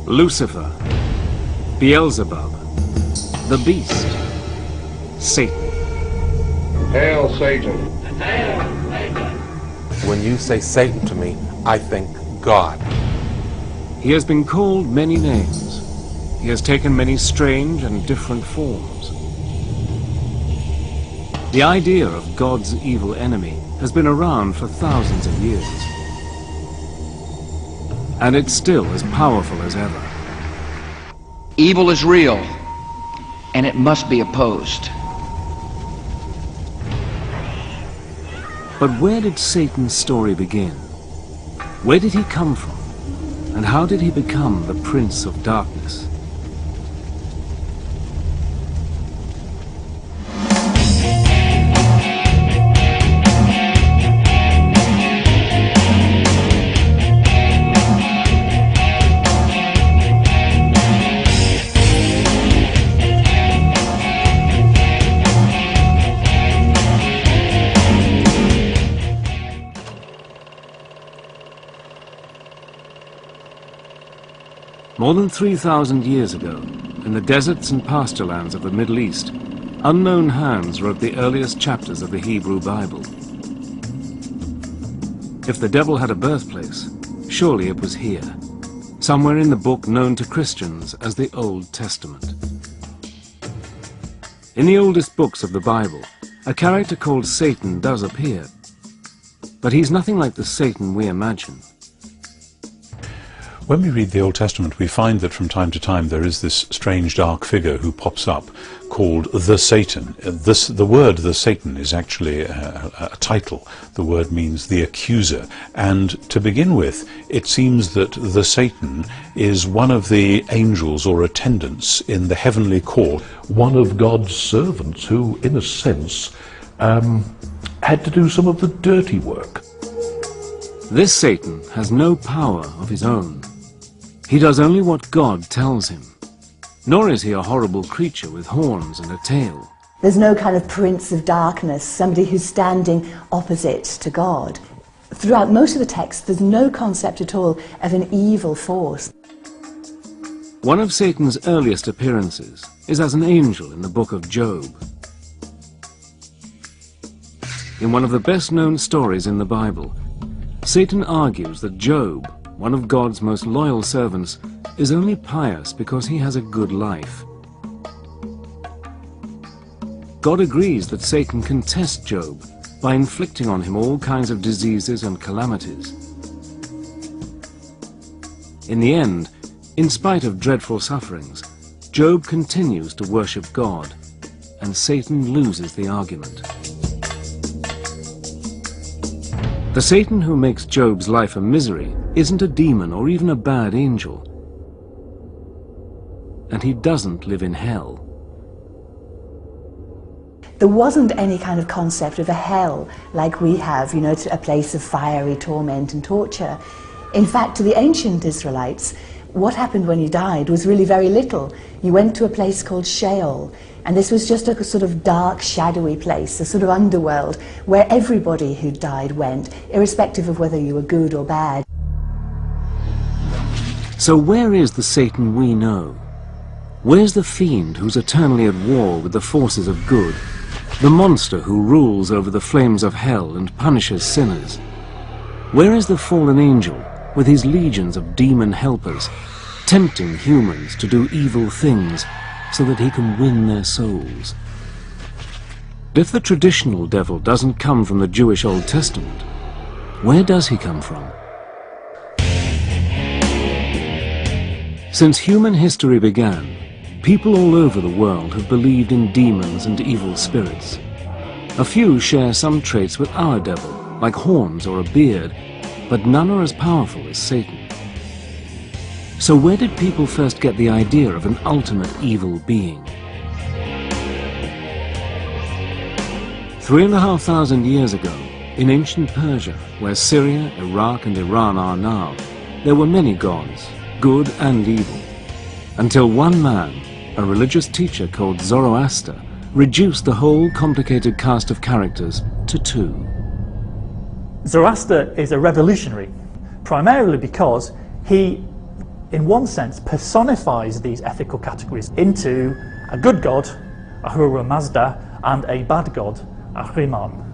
Lucifer, Beelzebub, the beast, Satan. Hail, Satan. When you say Satan to me, I think God. He has been called many names. He has taken many strange and different forms. The idea of God's evil enemy has been around for thousands of years. And it's still as powerful as ever. Evil is real, and it must be opposed. But where did Satan's story begin? Where did he come from? And how did he become the Prince of Darkness? More than 3,000 years ago, in the deserts and pasture lands of the Middle East, unknown hands wrote the earliest chapters of the Hebrew Bible. If the devil had a birthplace, surely it was here, somewhere in the book known to Christians as the Old Testament. In the oldest books of the Bible, a character called Satan does appear, but he's nothing like the Satan we imagine. When we read the Old Testament, we find that from time to time there is this strange dark figure who pops up called the Satan. The word the Satan is actually a title. The word means the accuser. And to begin with, it seems that the Satan is one of the angels or attendants in the heavenly court. One of God's servants who, in a sense, had to do some of the dirty work. This Satan has no power of his own. He does only what God tells him. Nor is he a horrible creature with horns and a tail. There's no kind of prince of darkness, somebody who's standing opposite to God. Throughout most of the text, there's no concept at all of an evil force. One of Satan's earliest appearances is as an angel in the book of Job. In one of the best-known stories in the Bible, Satan argues that Job, one of God's most loyal servants, is only pious because he has a good life. God agrees that Satan can test Job by inflicting on him all kinds of diseases and calamities. In the end, in spite of dreadful sufferings, Job continues to worship God, and Satan loses the argument. The Satan who makes Job's life a misery isn't a demon or even a bad angel. And he doesn't live in hell. There wasn't any kind of concept of a hell like we have, you know, a place of fiery torment and torture. In fact, to the ancient Israelites, what happened when you died was really very little. You went to a place called Sheol, and this was just a sort of dark, shadowy place, a sort of underworld, where everybody who died went, irrespective of whether you were good or bad. So where is the Satan we know? Where's the fiend who's eternally at war with the forces of good? The monster who rules over the flames of hell and punishes sinners? Where is the fallen angel with his legions of demon helpers, tempting humans to do evil things so that he can win their souls? If the traditional devil doesn't come from the Jewish Old Testament, where does he come from? Since human history began, people all over the world have believed in demons and evil spirits. A few share some traits with our devil, like horns or a beard, but none are as powerful as Satan. So where did people first get the idea of an ultimate evil being? 3,500 years ago, in ancient Persia, where Syria, Iraq and Iran are now, there were many gods, good and evil, until one man, a religious teacher called Zoroaster, reduced the whole complicated cast of characters to two. Zoroaster is a revolutionary, primarily because he in one sense, personifies these ethical categories into a good god, Ahura Mazda, and a bad god, Ahriman.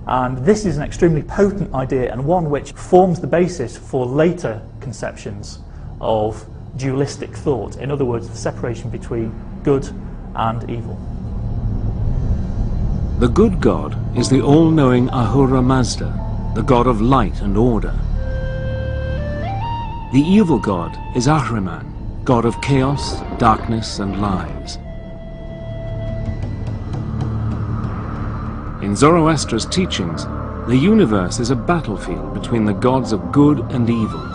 And this is an extremely potent idea, and one which forms the basis for later conceptions of dualistic thought. In other words, the separation between good and evil. The good god is the all-knowing Ahura Mazda, the god of light and order. The evil god is Ahriman, god of chaos, darkness and lies. In Zoroastra's teachings, the universe is a battlefield between the gods of good and evil,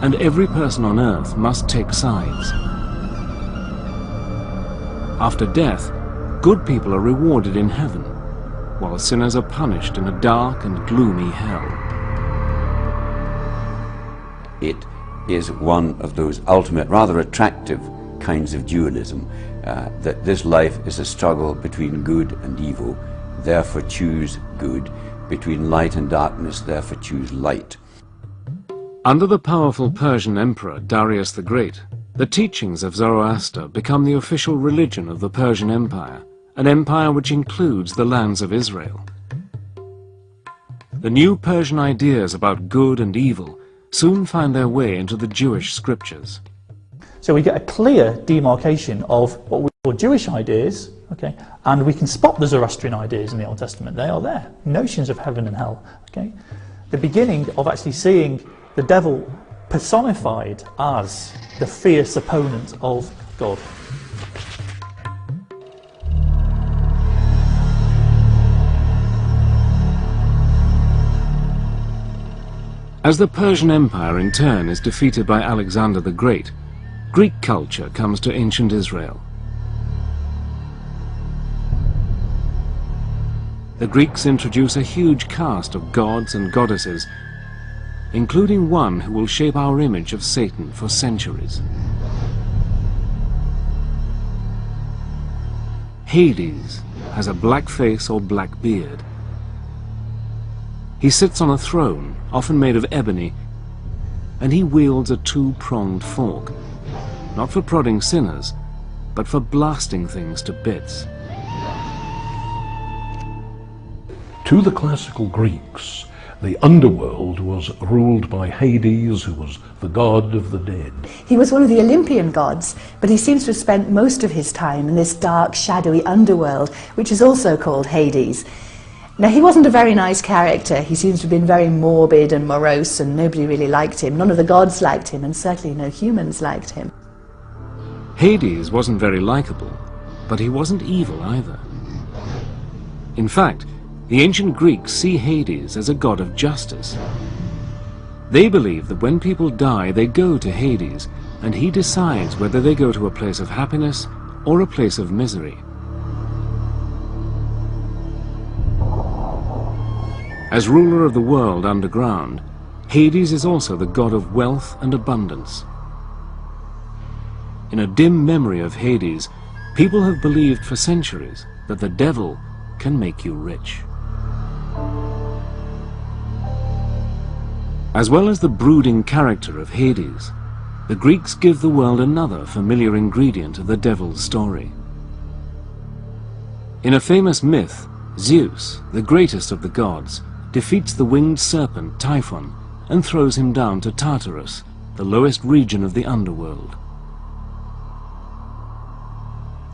and every person on earth must take sides. After death, good people are rewarded in heaven, while sinners are punished in a dark and gloomy hell. It is one of those ultimate, rather attractive kinds of dualism, that this life is a struggle between good and evil, therefore choose good, between light and darkness, therefore choose light. Under the powerful Persian emperor Darius the Great, the teachings of Zoroaster become the official religion of the Persian Empire, an empire which includes the lands of Israel. The new Persian ideas about good and evil soon find their way into the Jewish scriptures. So we get a clear demarcation of what we call Jewish ideas, okay, and we can spot the Zoroastrian ideas in the Old Testament. They are there, notions of heaven and hell. Okay, the beginning of actually seeing the devil personified as the fierce opponent of God. As the Persian Empire in turn is defeated by Alexander the Great, Greek culture comes to ancient Israel. The Greeks introduce a huge cast of gods and goddesses, including one who will shape our image of Satan for centuries. Hades has a black face or black beard. He sits on a throne, often made of ebony, and he wields a two-pronged fork, not for prodding sinners, but for blasting things to bits. To the classical Greeks, the underworld was ruled by Hades, who was the god of the dead. He was one of the Olympian gods, but he seems to have spent most of his time in this dark, shadowy underworld, which is also called Hades. Now, he wasn't a very nice character. He seems to have been very morbid and morose, and nobody really liked him. None of the gods liked him, and certainly no humans liked him. Hades wasn't very likable, but he wasn't evil either. In fact, the ancient Greeks see Hades as a god of justice. They believe that when people die, they go to Hades, and he decides whether they go to a place of happiness or a place of misery. As ruler of the world underground, Hades is also the god of wealth and abundance. In a dim memory of Hades, people have believed for centuries that the devil can make you rich. As well as the brooding character of Hades, the Greeks give the world another familiar ingredient of the devil's story. In a famous myth, Zeus, the greatest of the gods, defeats the winged serpent Typhon and throws him down to Tartarus, the lowest region of the underworld.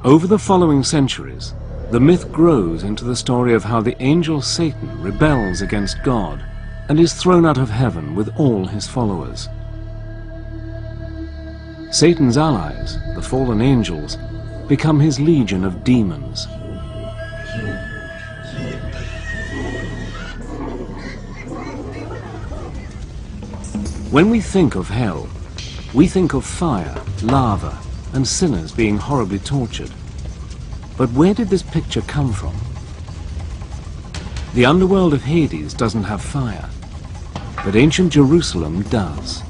Over the following centuries, the myth grows into the story of how the angel Satan rebels against God and is thrown out of heaven with all his followers. Satan's allies, the fallen angels, become his legion of demons. When we think of hell, we think of fire, lava, and sinners being horribly tortured. But where did this picture come from? The underworld of Hades doesn't have fire, but ancient Jerusalem does.